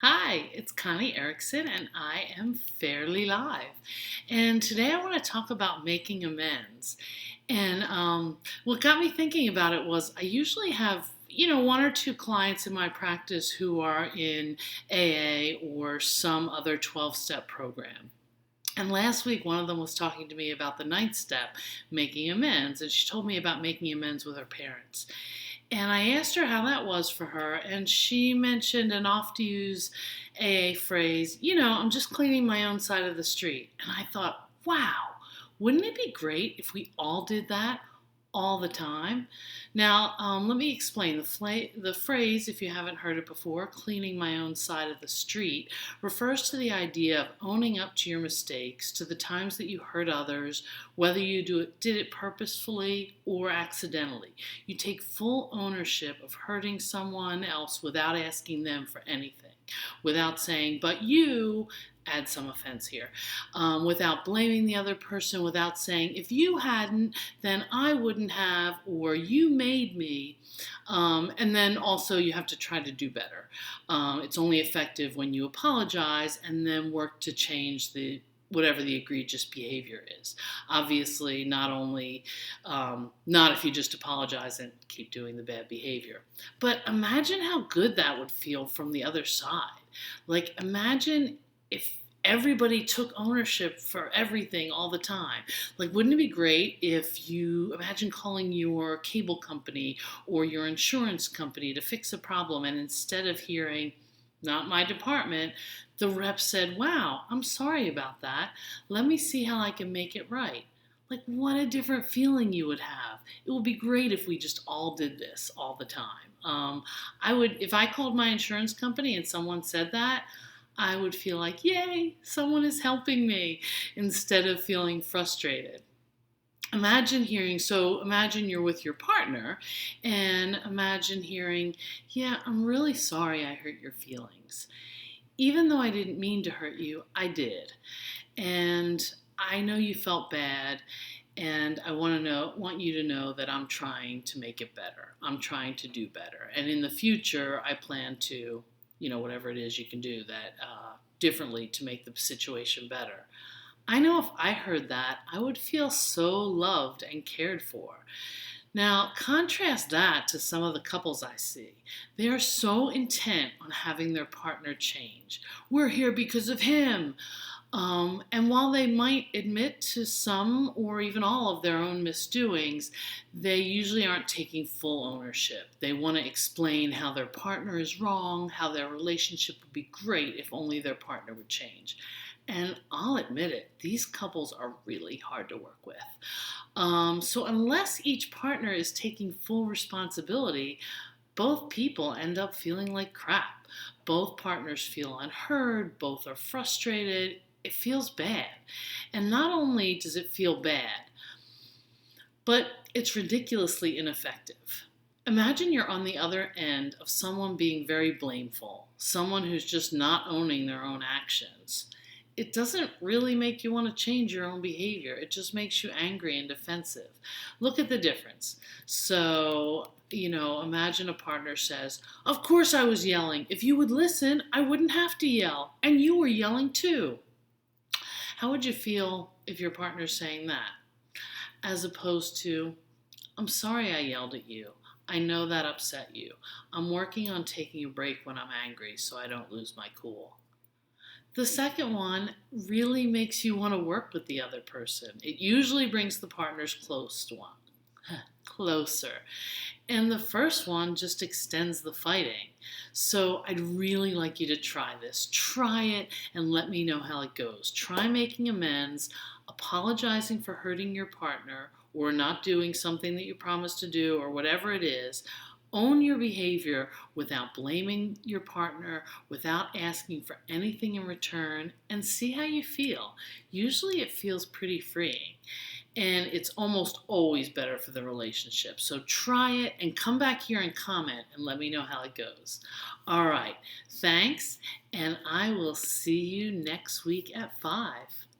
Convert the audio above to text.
Hi, it's Connie Erickson, and I am fairly live. And today I want to talk about making amends. And what got me thinking about it was I usually have, one or two clients in my practice who are in AA or some other 12-step program. And last week, one of them was talking to me about the ninth step, making amends. And she told me about making amends with her parents. And I asked her how that was for her, and she mentioned an oft used AA phrase, I'm just cleaning my own side of the street. And I thought, wow, wouldn't it be great if we all did that all the time? Now, let me explain. The phrase, if you haven't heard it before, cleaning my own side of the street, refers to the idea of owning up to your mistakes, to the times that you hurt others, whether did it purposefully or accidentally. You take full ownership of hurting someone else without asking them for anything, without saying, but you, add some offense here, without blaming the other person, without saying, if you hadn't, then I wouldn't have, or you made me. And then also, you have to try to do better. It's only effective when you apologize and then work to change whatever the egregious behavior is. Obviously, not if you just apologize and keep doing the bad behavior. But imagine how good that would feel from the other side. Like, imagine if everybody took ownership for everything all the time. Like, wouldn't it be great if you imagine calling your cable company or your insurance company to fix a problem, and instead of hearing, not my department, the rep said, wow, I'm sorry about that. Let me see how I can make it right. Like, what a different feeling you would have. It would be great if we just all did this all the time. If I called my insurance company and someone said that, I would feel like, yay, someone is helping me, instead of feeling frustrated. Imagine you're with your partner, and imagine hearing, yeah, I'm really sorry I hurt your feelings. Even though I didn't mean to hurt you, I did. And I know you felt bad, and I want you to know that I'm trying to make it better. I'm trying to do better. And in the future, I plan to, whatever it is you can do that differently to make the situation better. I know if I heard that, I would feel so loved and cared for. Now, contrast that to some of the couples I see. They are so intent on having their partner change. We're here because of him. And while they might admit to some or even all of their own misdoings, they usually aren't taking full ownership. They want to explain how their partner is wrong, how their relationship would be great if only their partner would change. And I'll admit it, these couples are really hard to work with. So, unless each partner is taking full responsibility, both people end up feeling like crap. Both partners feel unheard, both are frustrated. It feels bad. And not only does it feel bad, but it's ridiculously ineffective. Imagine you're on the other end of someone being very blameful, someone who's just not owning their own actions. It doesn't really make you want to change your own behavior. It just makes you angry and defensive. Look at the difference. So, imagine a partner says, of course I was yelling. If you would listen, I wouldn't have to yell. And you were yelling too. How would you feel if your partner's saying that? As opposed to, I'm sorry I yelled at you. I know that upset you. I'm working on taking a break when I'm angry so I don't lose my cool. The second one really makes you want to work with the other person. It usually brings the partners closer. And the first one just extends the fighting. So I'd really like you to try this. Try it and let me know how it goes. Try making amends, apologizing for hurting your partner or not doing something that you promised to do or whatever it is. Own your behavior without blaming your partner, without asking for anything in return, and see how you feel. Usually it feels pretty freeing, and it's almost always better for the relationship. So try it and come back here and comment and let me know how it goes. All right, thanks, and I will see you next week at 5.